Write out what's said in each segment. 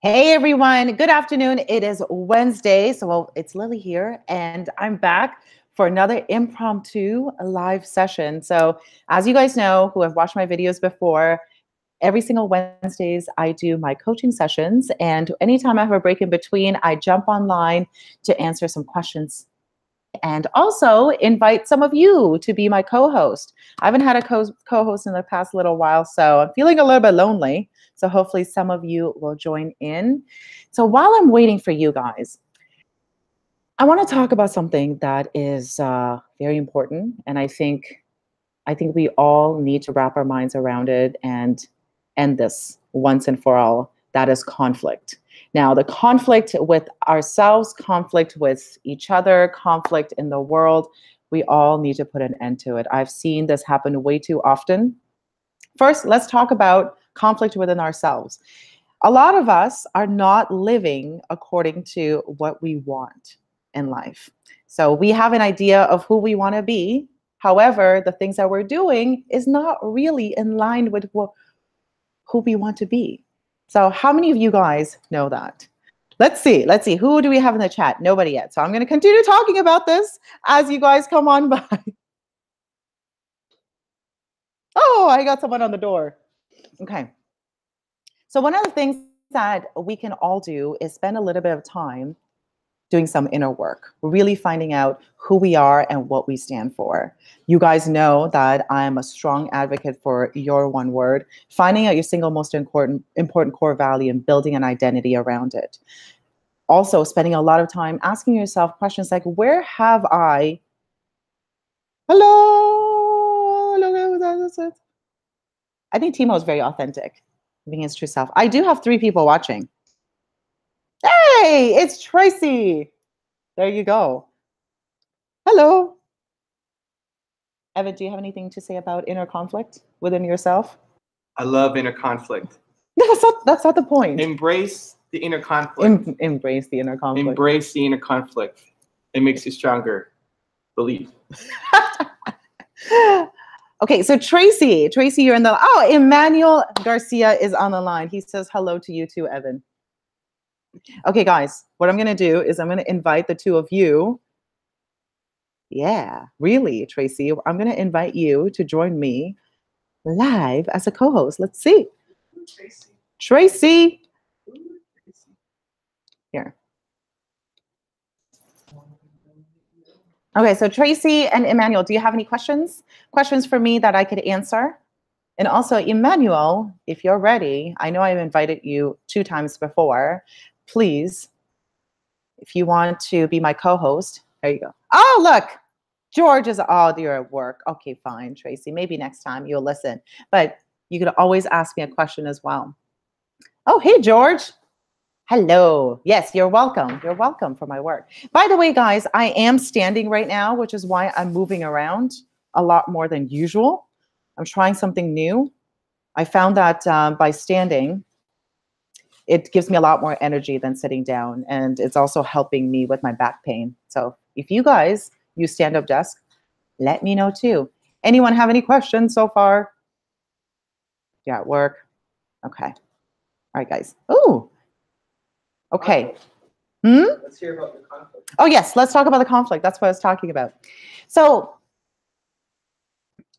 Hey everyone, good afternoon. It is Wednesday, so it's Lily here, and I'm back for another impromptu live session. So, as you guys know, who have watched my videos before, every single Wednesdays I do my coaching sessions, and anytime I have a break in between, I jump online to answer some questions and also invite some of you to be my co-host. I haven't had a co-host in the past little while, so I'm feeling a little bit lonely. So hopefully some of you will join in. So while I'm waiting for you guys, I want to talk about something that is very important, and I think we all need to wrap our minds around it and end this once and for all. That is conflict. Now, the conflict with ourselves, conflict with each other, conflict in the world, we all need to put an end to it. I've seen this happen way too often. First, let's talk about conflict within ourselves. A lot of us are not living according to what we want in life. So we have an idea of who we want to be. However, the things that we're doing is not really in line with who we want to be. So how many of you guys know that? Let's see. Let's see. Who do we have in the chat? Nobody yet. So I'm going to continue talking about this as you guys come on by. Oh, I got someone on the door. Okay. So one of the things that we can all do is spend a little bit of time doing some inner work, really finding out who we are and what we stand for. You guys know that I'm a strong advocate for your one word, finding out your single most important core value and building an identity around it. Also, spending a lot of time asking yourself questions like, where have I? Hello, hello. I think Timo is very authentic, being his true self. I do have 3 people watching. Hey, it's Tracy. There you go. Hello. Evan, do you have anything to say about inner conflict within yourself? I love inner conflict. That's not the point. Embrace the inner conflict. Embrace the inner conflict. Embrace the inner conflict. It makes you stronger. Believe. Okay, so Tracy, you're in the, oh, Emmanuel Garcia is on the line. He says hello to you too, Evan. Okay, guys, what I'm going to do is I'm going to invite the 2 of you. Yeah, really, Tracy. I'm going to invite you to join me live as a co-host. Let's see. Tracy. Here. Okay, so Tracy and Emmanuel, do you have any questions? Questions for me that I could answer? And also, Emmanuel, if you're ready, I know I've invited you 2 times before. Please, if you want to be my co-host, there you go. Oh, look, George is, oh, you're at work. Okay, fine, Tracy. Maybe next time you'll listen. But you could always ask me a question as well. Oh, hey, George. Hello. Yes, you're welcome. You're welcome for my work. By the way, guys, I am standing right now, which is why I'm moving around a lot more than usual. I'm trying something new. I found that by standing, it gives me a lot more energy than sitting down. And it's also helping me with my back pain. So if you guys use stand-up desk, let me know too. Anyone have any questions so far? You're at work? Okay. All right, guys. Ooh. Okay. Let's hear about the conflict. Oh, yes. Let's talk about the conflict. That's what I was talking about. So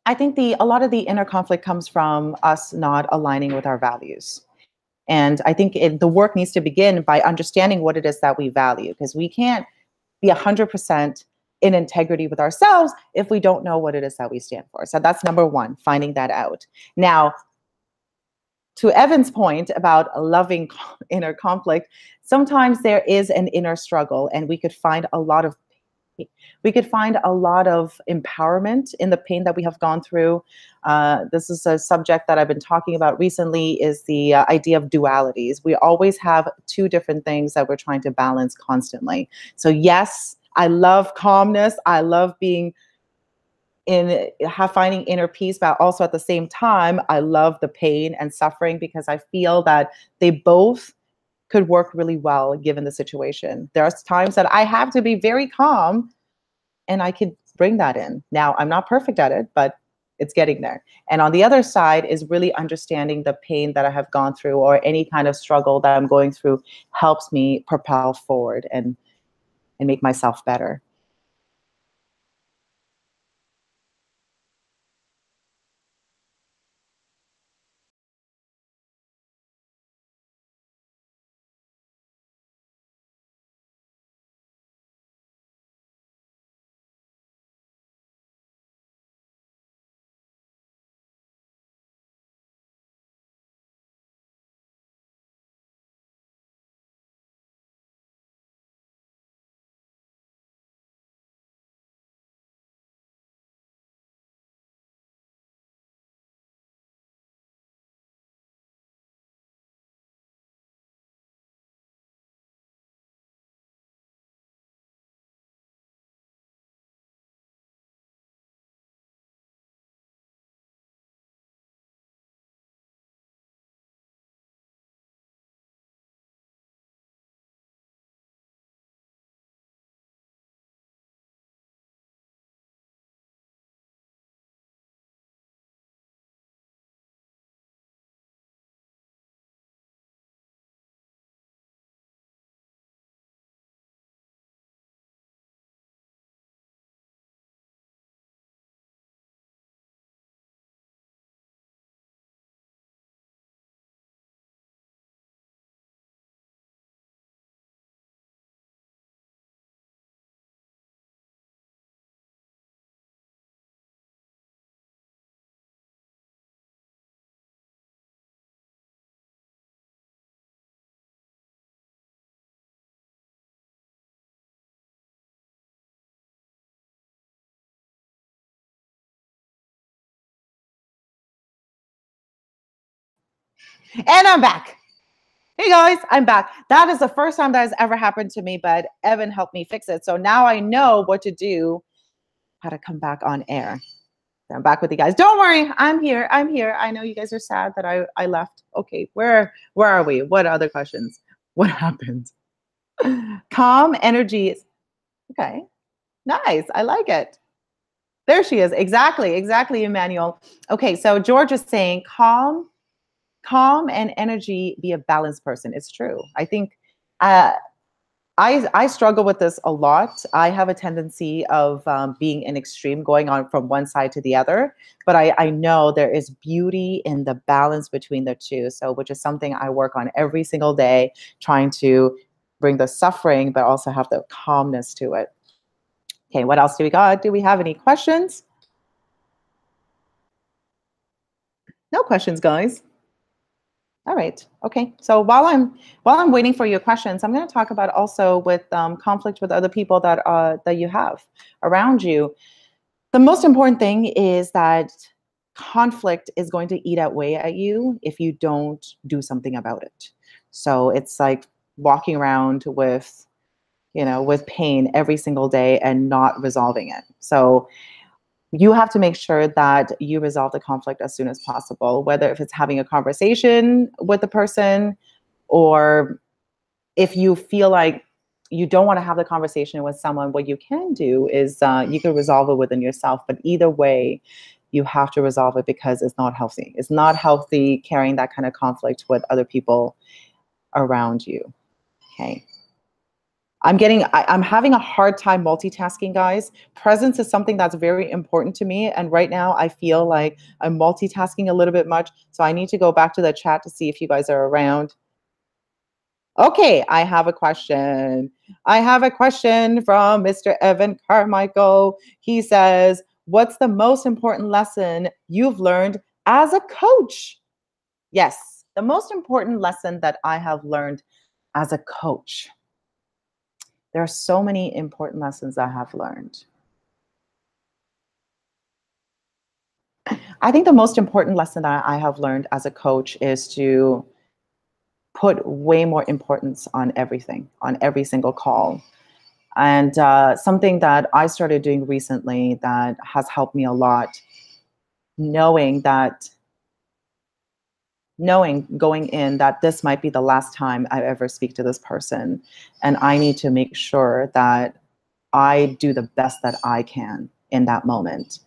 I think a lot of the inner conflict comes from us not aligning with our values. And I think the work needs to begin by understanding what it is that we value, because we can't be 100% in integrity with ourselves if we don't know what it is that we stand for. So that's number 1, finding that out. Now, to Evan's point about loving inner conflict, sometimes there is an inner struggle, and we could find a lot of empowerment in the pain that we have gone through. This is a subject that I've been talking about recently, is the idea of dualities. We always have 2 different things that we're trying to balance constantly. So yes, I love calmness. I love finding inner peace, but also at the same time, I love the pain and suffering, because I feel that they both could work really well given the situation. There are times that I have to be very calm, and I could bring that in. Now, I'm not perfect at it, but It's getting there. And on the other side is really understanding the pain that I have gone through, or any kind of struggle that I'm going through helps me propel forward and make myself better. And I'm back. Hey guys, I'm back. That is the first time that has ever happened to me, but Evan helped me fix it. So now I know what to do, how to come back on air. I'm back with you guys. Don't worry, I'm here. I'm here. I know you guys are sad that I left. Okay, where are we? What other questions? What happened? Calm energy. Okay, nice. I like it. There she is. Exactly, Emmanuel. Okay, so George is saying calm and energy, be a balanced person. It's true. I think I struggle with this a lot. I have a tendency of being in extreme, going on from one side to the other. But I know there is beauty in the balance between the two. So, which is something I work on every single day, trying to bring the suffering, but also have the calmness to it. Okay, what else do we got? Do we have any questions? No questions, guys. All right. Okay. So while I'm waiting for your questions, I'm going to talk about also with conflict with other people that you have around you. The most important thing is that conflict is going to eat away at you if you don't do something about it. So it's like walking around with, with pain every single day and not resolving it. So you have to make sure that you resolve the conflict as soon as possible, whether if it's having a conversation with the person, or if you feel like you don't want to have the conversation with someone, what you can do is you can resolve it within yourself. But either way, you have to resolve it because it's not healthy. It's not healthy carrying that kind of conflict with other people around you. Okay. I'm having a hard time multitasking, guys. Presence is something that's very important to me. And right now I feel like I'm multitasking a little bit much. So I need to go back to the chat to see if you guys are around. Okay, I have a question. I have a question from Mr. Evan Carmichael. He says, what's the most important lesson you've learned as a coach? Yes, the most important lesson that I have learned as a coach. There are so many important lessons I have learned. I think the most important lesson that I have learned as a coach is to put way more importance on everything, on every single call. And something that I started doing recently that has helped me a lot, knowing going in that this might be the last time I ever speak to this person. And I need to make sure that I do the best that I can in that moment.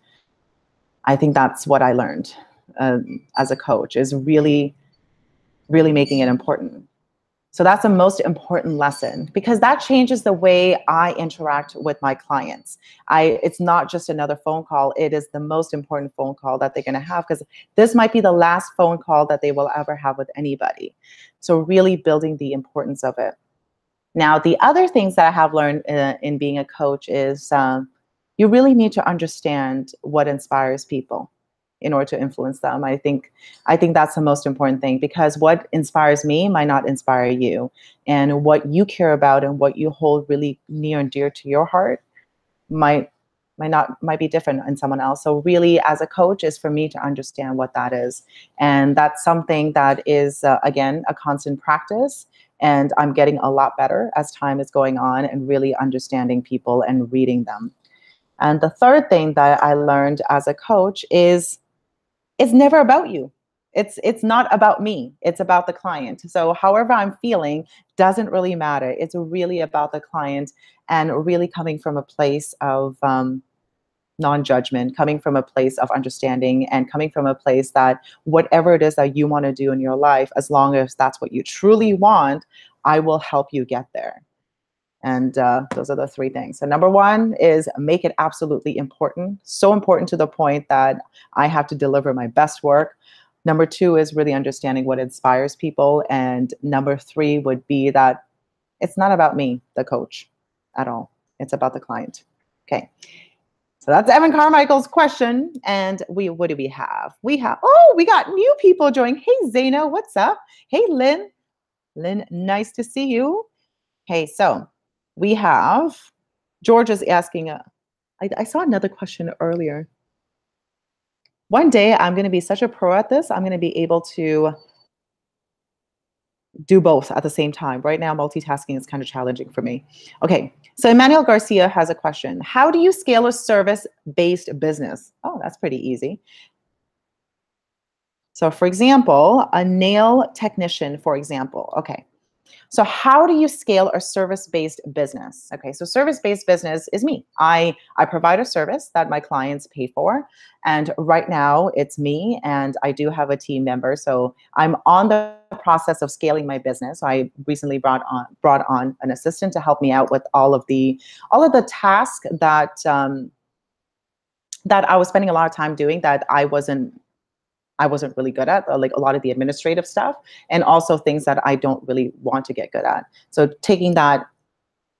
I think that's what I learned as a coach, is really, really making it important. So that's the most important lesson, because that changes the way I interact with my clients. It's not just another phone call. It is the most important phone call that they're going to have, because this might be the last phone call that they will ever have with anybody. So really building the importance of it. Now, the other things that I have learned in being a coach is you really need to understand what inspires people in order to influence them. I think that's the most important thing, because what inspires me might not inspire you, and what you care about and what you hold really near and dear to your heart might be different in someone else. So really, as a coach, is for me to understand what that is, and that's something that is again a constant practice. And I'm getting a lot better as time is going on, and really understanding people and reading them. And the third thing that I learned as a coach is it's never about you. It's not about me. It's about the client. So however I'm feeling doesn't really matter. It's really about the client, and really coming from a place of non-judgment, coming from a place of understanding, and coming from a place that whatever it is that you want to do in your life, as long as that's what you truly want, I will help you get there. And those are the three things. So number one is make it absolutely important. So important to the point that I have to deliver my best work. Number two is really understanding what inspires people. And number three would be that it's not about me, the coach, at all. It's about the client. Okay. So that's Evan Carmichael's question. And what do we have? We got new people joining. Hey, Zaina, what's up? Hey, Lynn. Lynn, nice to see you. Okay, so we have, George is asking, I saw another question earlier. One day I'm going to be such a pro at this, I'm going to be able to do both at the same time. Right now, multitasking is kind of challenging for me. Okay, so Emmanuel Garcia has a question. How do you scale a service-based business? Oh, that's pretty easy. So for example, a nail technician, for example. Okay. So how do you scale a service-based business? Okay, so service-based business is me. I provide a service that my clients pay for. And right now it's me, and I do have a team member. So I'm on the process of scaling my business. So I recently brought on an assistant to help me out with all of the tasks that that I was spending a lot of time doing that I wasn't really good at, like a lot of the administrative stuff, and also things that I don't really want to get good at. So taking that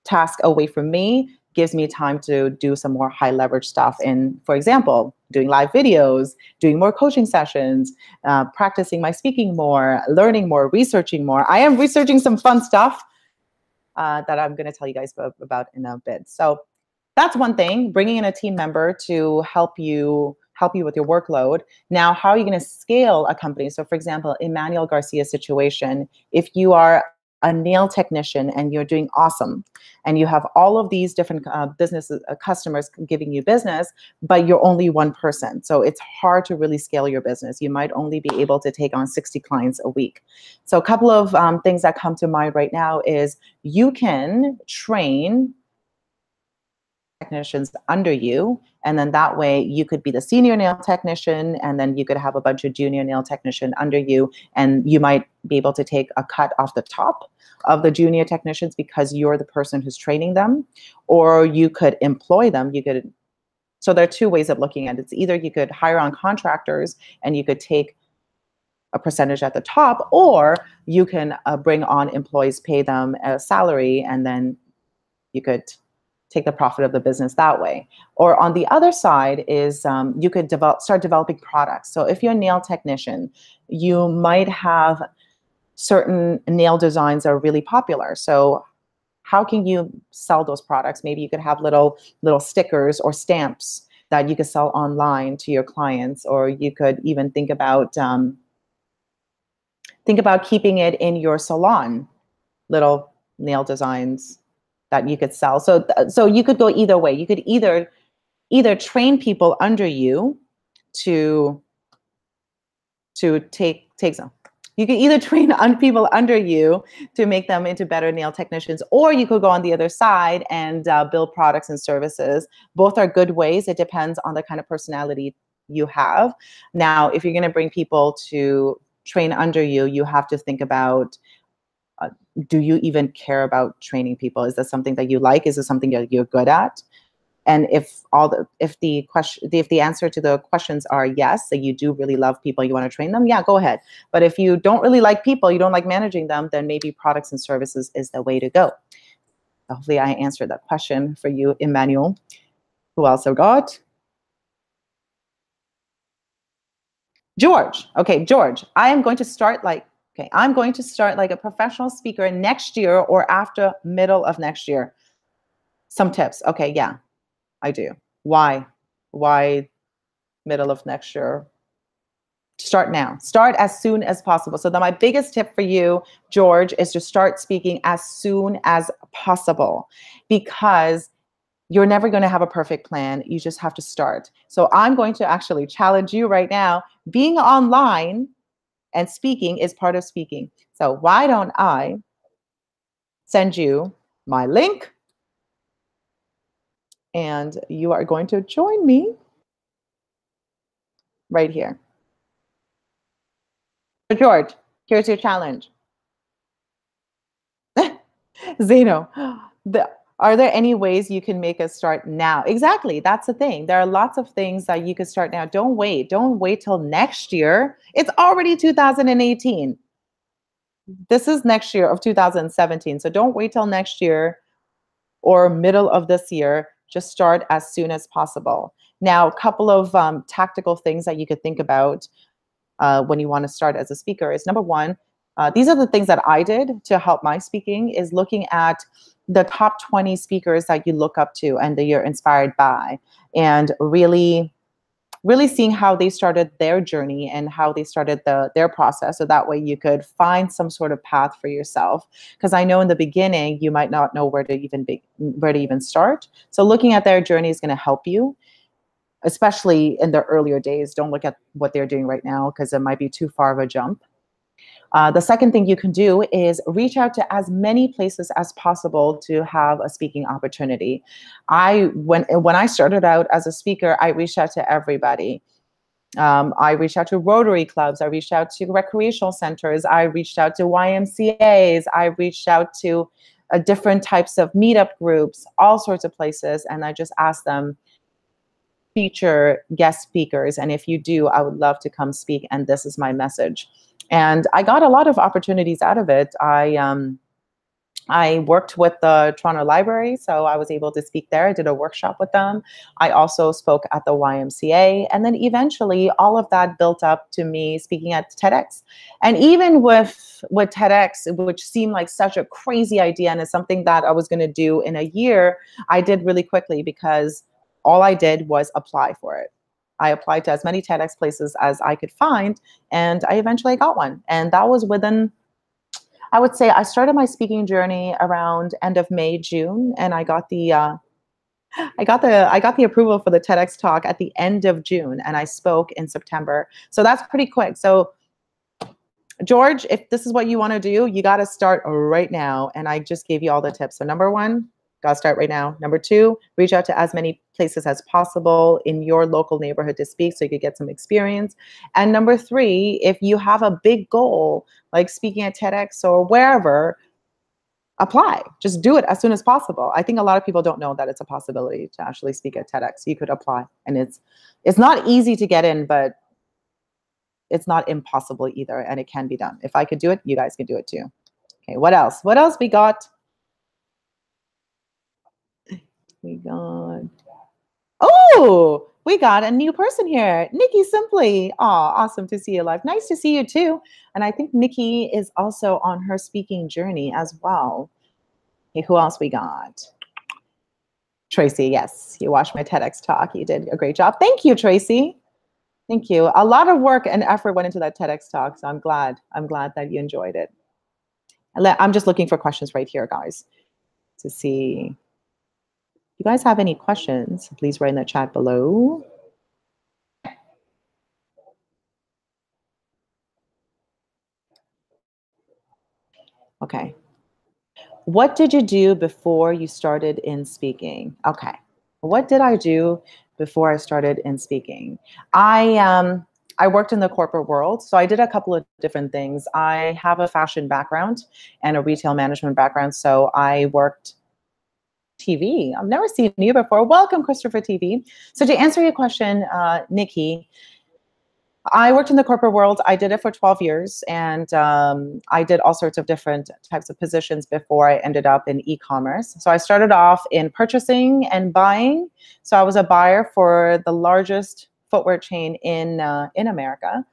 task away from me gives me time to do some more high leverage stuff in, for example, doing live videos, doing more coaching sessions, practicing my speaking more, learning more, researching more. I am researching some fun stuff that I'm going to tell you guys about in a bit. So that's one thing, bringing in a team member to help you with your workload. Now, how are you going to scale a company? So for example, Emmanuel Garcia's situation, if you are a nail technician and you're doing awesome, and you have all of these different customers giving you business, but you're only one person. So it's hard to really scale your business. You might only be able to take on 60 clients a week. So a couple of things that come to mind right now is you can train technicians under you, and then that way you could be the senior nail technician, and then you could have a bunch of junior nail technician under you, and you might be able to take a cut off the top of the junior technicians because you're the person who's training them, or you could employ them. So there are two ways of looking at it. It's either you could hire on contractors and you could take a percentage at the top, or you can bring on employees, pay them a salary, and then you could take the profit of the business that way. Or on the other side is you could start developing products. So if you're a nail technician, you might have certain nail designs that are really popular. So how can you sell those products? Maybe you could have little stickers or stamps that you could sell online to your clients, or you could even think about keeping it in your salon, little nail designs that you could sell. So you could go either way. You could either train people under you to take some. You could either train people under you to make them into better nail technicians, or you could go on the other side and build products and services. Both are good ways. It depends on the kind of personality you have. Now, if you're going to bring people to train under you, you have to think about, do you even care about training people? Is that something that you like? Is it something that you're good at? And if the answer to the questions are yes, that you do really love people, you want to train them, yeah, go ahead. But if you don't really like people, you don't like managing them, then maybe products and services is the way to go. Hopefully I answered that question for you, Emmanuel. Who else I got? George. Okay, George, I'm going to start like a professional speaker next year or after middle of next year. Some tips. Okay, yeah, I do. Why? Why middle of next year? Start now. Start as soon as possible. So my biggest tip for you, George, is to start speaking as soon as possible, because you're never going to have a perfect plan. You just have to start. So I'm going to actually challenge you right now. Being online and speaking is part of speaking. So why don't I send you my link, and you are going to join me right here. So George, here's your challenge. Zeno, are there any ways you can make us start now? Exactly. That's the thing. There are lots of things that you can start now. Don't wait. Don't wait till next year. It's already 2018. This is next year of 2017. So don't wait till next year or middle of this year. Just start as soon as possible. Now, a couple of tactical things that you could think about when you want to start as a speaker is, number one, these are the things that I did to help my speaking, is looking at the top 20 speakers that you look up to and that you're inspired by, and really seeing how they started their journey and how they started their process. So that way you could find some sort of path for yourself. Because I know in the beginning, you might not know where to even start. So looking at their journey is going to help you, especially in the earlier days. Don't look at what they're doing right now, because it might be too far of a jump. The second thing you can do is reach out to as many places as possible to have a speaking opportunity. When I started out as a speaker, I reached out to everybody. I reached out to Rotary clubs. I reached out to recreational centers. I reached out to YMCAs. I reached out to different types of meetup groups, all sorts of places. And I just asked them, feature guest speakers. And if you do, I would love to come speak. And this is my message. And I got a lot of opportunities out of it. I worked with the Toronto Library, so I was able to speak there. I did a workshop with them. I also spoke at the YMCA. And then eventually all of that built up to me speaking at TEDx. And even with TEDx, which seemed like such a crazy idea and is something that I was going to do in a year, I did really quickly, because all I did was apply for it. I applied to as many TEDx places as I could find, and I eventually got one. And that was within, I would say, I started my speaking journey around end of May, June, and I got the approval for the TEDx talk at the end of June, and I spoke in September. So that's pretty quick. So George, if this is what you want to do, you got to start right now. And I just gave you all the tips. So number one, got to start right now. Number two, reach out to as many places as possible in your local neighborhood to speak so you could get some experience. And number three, if you have a big goal, like speaking at TEDx or wherever, apply. Just do it as soon as possible. I think a lot of people don't know that it's a possibility to actually speak at TEDx. You could apply. And it's not easy to get in, but it's not impossible either. And it can be done. If I could do it, you guys can do it too. Okay, what else? What else we got? We got a new person here, Nikki Simply. Oh, awesome to see you live. Nice to see you too. And I think Nikki is also on her speaking journey as well. Okay, who else we got? Tracy, yes, you watched my TEDx talk. You did a great job. Thank you, Tracy. Thank you. A lot of work and effort went into that TEDx talk, so I'm glad that you enjoyed it. I'm just looking for questions right here, guys, to see. If you guys have any questions, please write in the chat below. Okay. What did you do before you started in speaking? Okay. What did I do before I started in speaking? I worked in the corporate world, so I did a couple of different things. I have a fashion background and a retail management background, so I worked TV. I've never seen you before. Welcome, Christopher TV. So to answer your question, Nikki, I worked in the corporate world. I did it for 12 years, and I did all sorts of different types of positions before I ended up in e-commerce. So I started off in purchasing and buying. So I was a buyer for the largest footwear chain in America.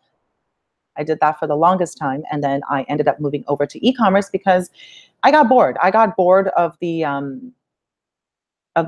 I did that for the longest time, and then I ended up moving over to e-commerce because I got bored. I got bored of the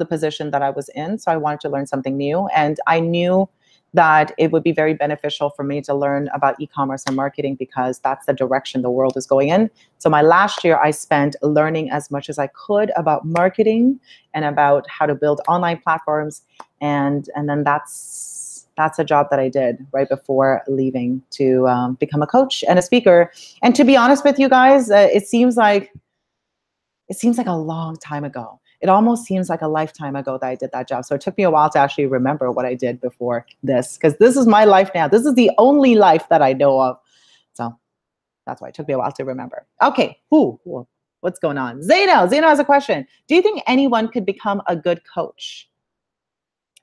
position that I was in, so I wanted to learn something new, and I knew that it would be very beneficial for me to learn about e-commerce and marketing because that's the direction the world is going in. So my last year I spent learning as much as I could about marketing and about how to build online platforms, and then that's a job that I did right before leaving to become a coach and a speaker. And to be honest with you guys, it seems like a long time ago. It almost seems like a lifetime ago that I did that job. So it took me a while to actually remember what I did before this, because this is my life now. This is the only life that I know of. So that's why it took me a while to remember. Okay, what's going on? Zaino has a question. Do you think anyone could become a good coach?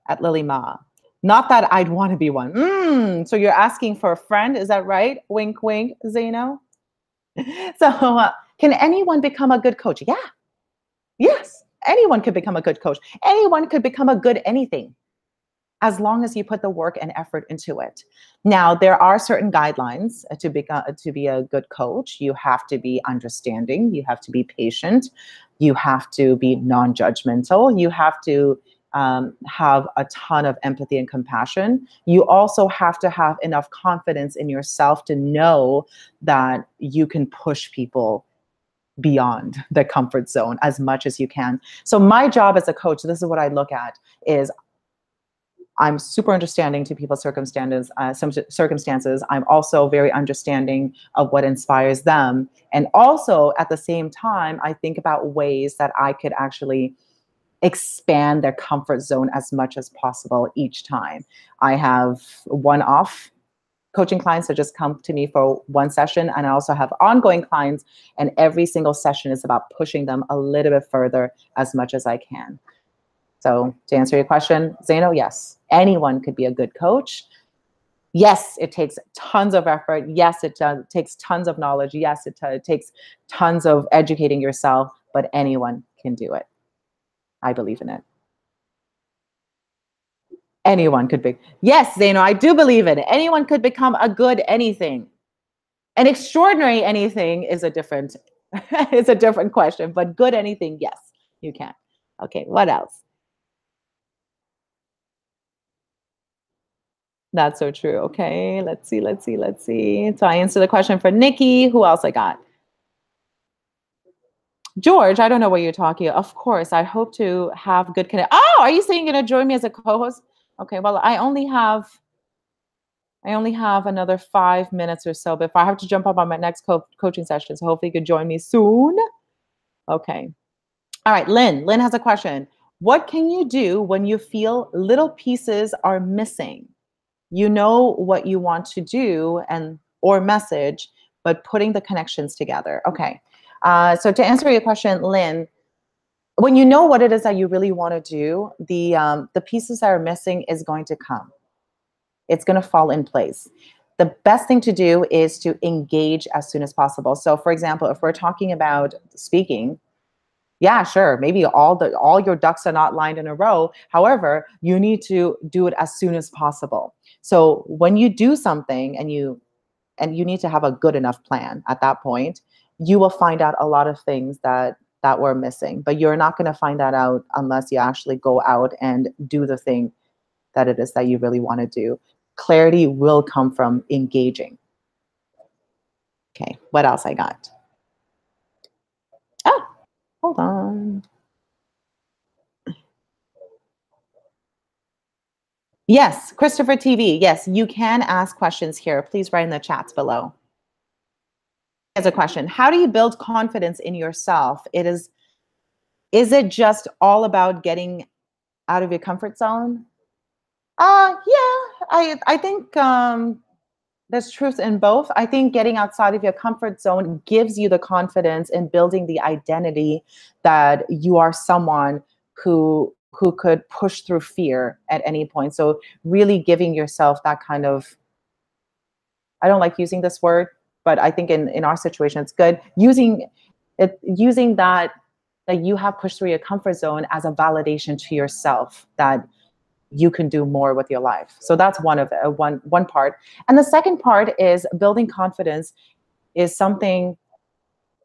At Lily Ma. Not that I'd want to be one. So you're asking for a friend, is that right? Wink, wink, Zaino. So can anyone become a good coach? Yeah. Yes. Anyone could become a good coach. Anyone could become a good anything as long as you put the work and effort into it. Now, there are certain guidelines to be a good coach. You have to be understanding. You have to be patient. You have to be non-judgmental. You have to have a ton of empathy and compassion. You also have to have enough confidence in yourself to know that you can push people beyond the comfort zone as much as you can. So my job as a coach, this is what I look at, is I'm super understanding to people's circumstances. I'm also very understanding of what inspires them. And also at the same time, I think about ways that I could actually expand their comfort zone as much as possible each time. I have one-off coaching clients that just come to me for one session, and I also have ongoing clients, and every single session is about pushing them a little bit further as much as I can. So to answer your question, Zaino, yes, anyone could be a good coach. Yes, it takes tons of effort. Yes, it takes tons of knowledge. Yes, it takes tons of educating yourself, but anyone can do it. I believe in it. Anyone could be. Yes, Zaino, I do believe in it. Anyone could become a good anything. An extraordinary anything is a different question, but good anything, yes, you can. Okay, what else? That's so true. Okay, let's see. So I answered the question for Nikki. Who else I got? George, I don't know what you're talking about. Of course, I hope to have good connect. Oh, are you saying you're going to join me as a co-host? Okay, well, I only have another 5 minutes or so before I have to jump up on my next coaching session. So hopefully you could join me soon. Okay. All right, Lynn. Lynn has a question. What can you do when you feel little pieces are missing? You know what you want to do or message, but putting the connections together. Okay. So to answer your question, Lynn, when you know what it is that you really want to do, the pieces that are missing is going to come. It's going to fall in place. The best thing to do is to engage as soon as possible. So for example, if we're talking about speaking, yeah, sure, maybe all your ducks are not lined in a row. However, you need to do it as soon as possible. So when you do something and you need to have a good enough plan at that point, you will find out a lot of things that were missing. But you're not going to find that out unless you actually go out and do the thing that it is that you really want to do. Clarity will come from engaging. Okay, what else I got? Oh, hold on. Yes, Christopher TV. Yes, you can ask questions here. Please write in the chats below. Here's a question. How do you build confidence in yourself? Is it just all about getting out of your comfort zone? Yeah, I think there's truth in both. I think getting outside of your comfort zone gives you the confidence in building the identity that you are someone who could push through fear at any point. So really giving yourself that kind of, I don't like using this word, but I think in our situation it's good. Using that you have pushed through your comfort zone as a validation to yourself that you can do more with your life. So that's one part. And the second part is building confidence is something.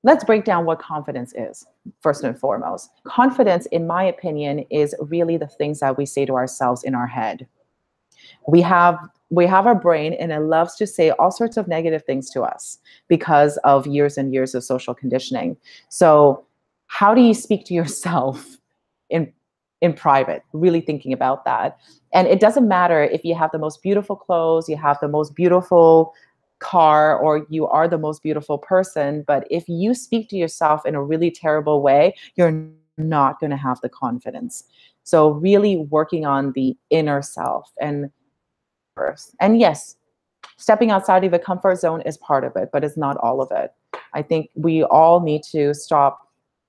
Let's break down what confidence is first and foremost. Confidence, in my opinion, is really the things that we say to ourselves in our head. We have our brain and it loves to say all sorts of negative things to us because of years and years of social conditioning. So how do you speak to yourself in private, really thinking about that? And it doesn't matter if you have the most beautiful clothes, you have the most beautiful car, or you are the most beautiful person, but if you speak to yourself in a really terrible way, you're not going to have the confidence. So really working on the inner self and first. And yes, stepping outside of the comfort zone is part of it, but it's not all of it. I think we all need to stop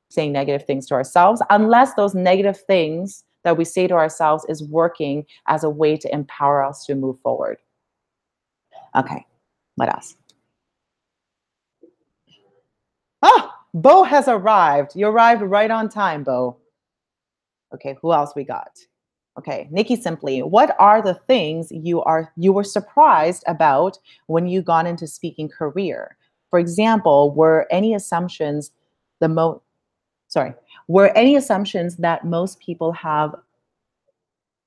saying negative things to ourselves, unless those negative things that we say to ourselves is working as a way to empower us to move forward. Okay, what else? Oh, Bo has arrived. You arrived right on time, Bo. Okay, who else we got? Okay, Nikki Simply, what are the things you were surprised about when you got into speaking career? For example, were any assumptions that most people have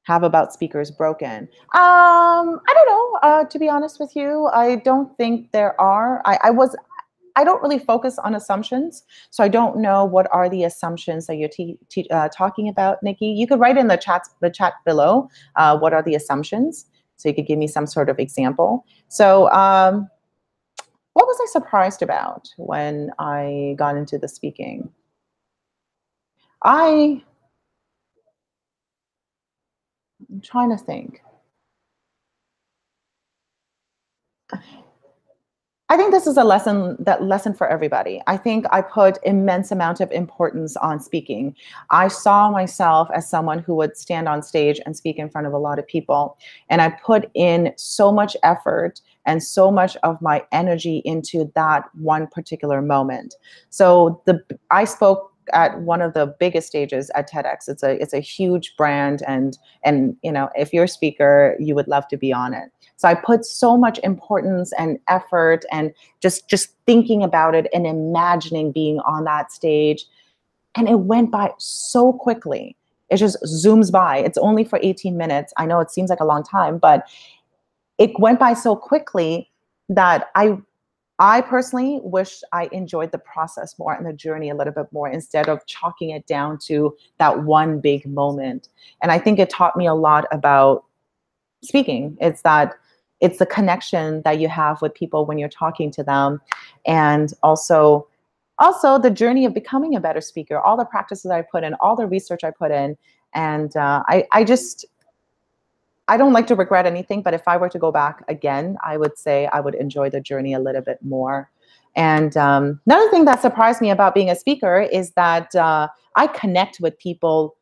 about speakers broken? I don't know. To be honest with you, I don't think there are. I don't really focus on assumptions, so I don't know what are the assumptions that you're talking about, Nikki. You could write in the chat below what are the assumptions, so you could give me some sort of example. So what was I surprised about when I got into the speaking? I'm trying to think. I think this is a lesson for everybody. I think I put immense amount of importance on speaking. I saw myself as someone who would stand on stage and speak in front of a lot of people. And I put in so much effort and so much of my energy into that one particular moment. So I spoke at one of the biggest stages at TEDx. It's a huge brand, and if you're a speaker, you would love to be on it. So I put so much importance and effort and just thinking about it and imagining being on that stage. And it went by so quickly. It just zooms by. It's only for 18 minutes. I know it seems like a long time, but it went by so quickly that I personally wish I enjoyed the process more and the journey a little bit more instead of chalking it down to that one big moment. And I think it taught me a lot about speaking. It's the connection that you have with people when you're talking to them, and also the journey of becoming a better speaker, all the practices I put in, all the research I put in. And I don't like to regret anything, but if I were to go back again, I would say I would enjoy the journey a little bit more. And another thing that surprised me about being a speaker is that I connect with people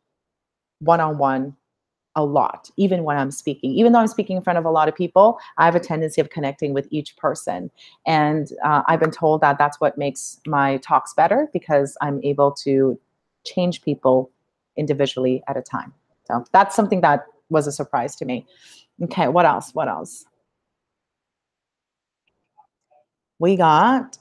one-on-one a lot, even when I'm speaking. Even though I'm speaking in front of a lot of people, I have a tendency of connecting with each person. And I've been told that that's what makes my talks better, because I'm able to change people individually at a time. So that's something that was a surprise to me. Okay, what else? What else? We got,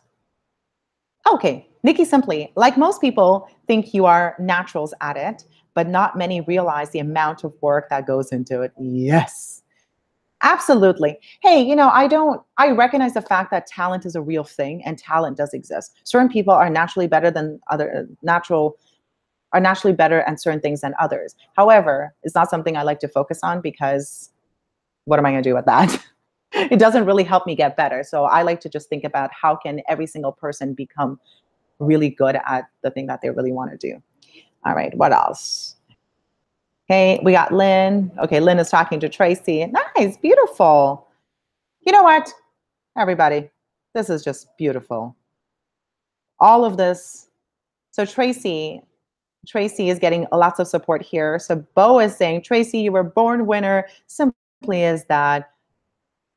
okay, Nikki Simply. Like most people think you are naturals at it, but not many realize the amount of work that goes into it. Yes. Absolutely. Hey, I recognize the fact that talent is a real thing and talent does exist. Certain people are naturally better than are naturally better at certain things than others. However, it's not something I like to focus on, because what am I going to do with that? It doesn't really help me get better. So I like to just think about how can every single person become really good at the thing that they really want to do. All right, what else? Okay, we got Lynn. Okay, Lynn is talking to Tracy. Nice, beautiful. You know what, everybody, this is just beautiful. All of this. So Tracy is getting lots of support here. So Bo is saying, Tracy, you were born winner. Simply is that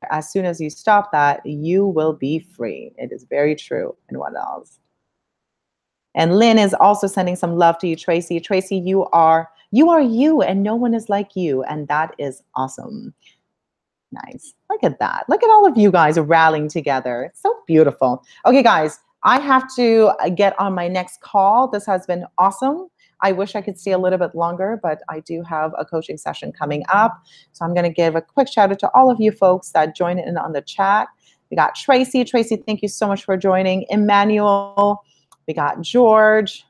as soon as you stop that, you will be free. It is very true. And what else? And Lynn is also sending some love to you, Tracy. Tracy, you are you, and no one is like you. And that is awesome. Nice. Look at that. Look at all of you guys rallying together. It's so beautiful. Okay, guys, I have to get on my next call. This has been awesome. I wish I could stay a little bit longer, but I do have a coaching session coming up. So I'm going to give a quick shout out to all of you folks that joined in on the chat. We got Tracy. Tracy, thank you so much for joining. Emmanuel. We got George.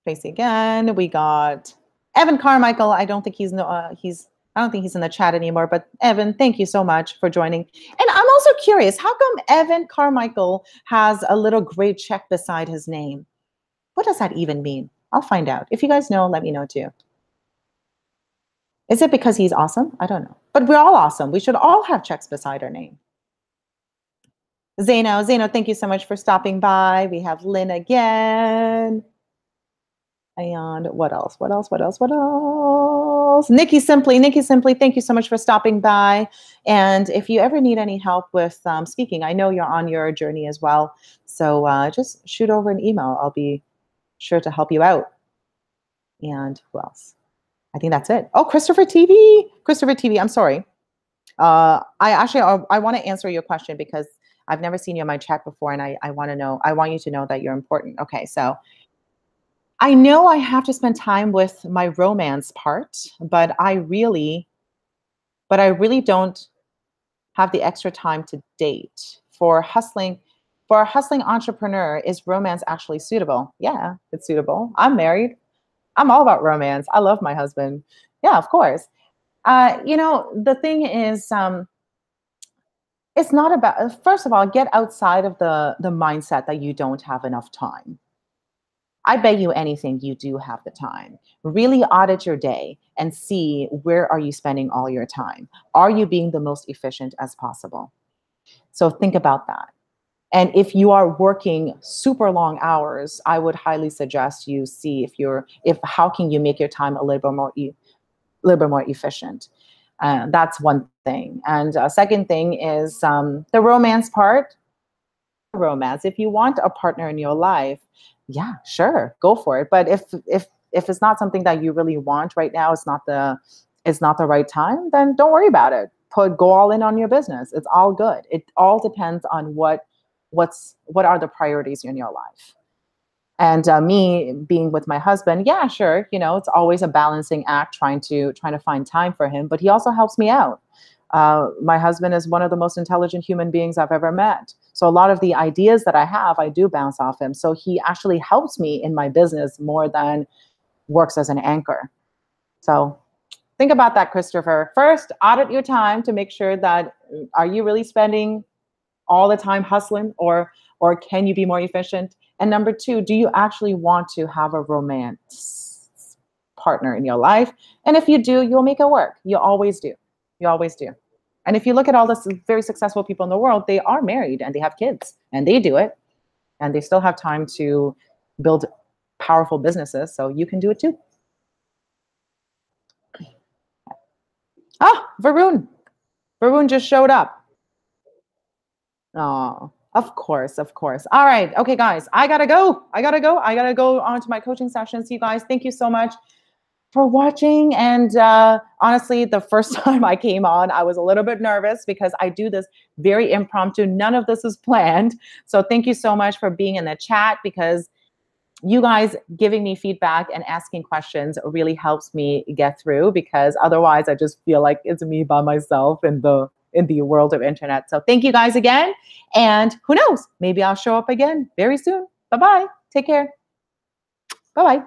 Tracy again. We got Evan Carmichael. I don't think he's in the chat anymore, but Evan, thank you so much for joining. And I'm also curious, how come Evan Carmichael has a little gray check beside his name? What does that even mean? I'll find out. If you guys know, let me know too. Is it because he's awesome? I don't know. But we're all awesome. We should all have checks beside our name. Zeno, thank you so much for stopping by. We have Lynn again. And what else? Nikki Simply, thank you so much for stopping by. And if you ever need any help with speaking, I know you're on your journey as well. So just shoot over an email. I'll be sure to help you out. And who else? I think that's it. Oh, Christopher TV, I'm sorry. I want to answer your question because I've never seen you in my chat before, and I want you to know that you're important. Okay, so I know I have to spend time with my romance part, but I really don't have the extra time to date. For a hustling entrepreneur, is romance actually suitable? Yeah, it's suitable. I'm married. I'm all about romance. I love my husband. Yeah, of course. The thing is, it's not about, first of all, get outside of the mindset that you don't have enough time. I bet you anything you do have the time. Really audit your day and see, where are you spending all your time? Are you being the most efficient as possible? So think about that. And if you are working super long hours, I would highly suggest you see how can you make your time a little bit more efficient. That's one thing. And second thing is the romance part. Romance. If you want a partner in your life, yeah, sure, go for it. But if it's not something that you really want right now, it's not the right time, then don't worry about it. Go all in on your business. It's all good. It all depends on what are the priorities in your life. And me being with my husband, yeah, sure, it's always a balancing act, trying to find time for him, but he also helps me out. My husband is one of the most intelligent human beings I've ever met. So a lot of the ideas that I have, I do bounce off him. So he actually helps me in my business more than works as an anchor. So think about that, Christopher. First, audit your time to make sure that, are you really spending all the time hustling, or can you be more efficient? And number two, do you actually want to have a romance partner in your life? And if you do, you'll make it work. You always do. You always do. And if you look at all the very successful people in the world, they are married and they have kids and they do it. And they still have time to build powerful businesses. So you can do it too. Ah, Varun. Varun just showed up. Oh, of course. All right. Okay, guys, I gotta go. I gotta go on to my coaching sessions. You guys, thank you so much for watching. And honestly, the first time I came on, I was a little bit nervous because I do this very impromptu. None of this is planned. So thank you so much for being in the chat, because you guys giving me feedback and asking questions really helps me get through, because otherwise I just feel like it's me by myself in the world of internet. So thank you guys again. And who knows, maybe I'll show up again very soon. Bye-bye. Take care. Bye-bye.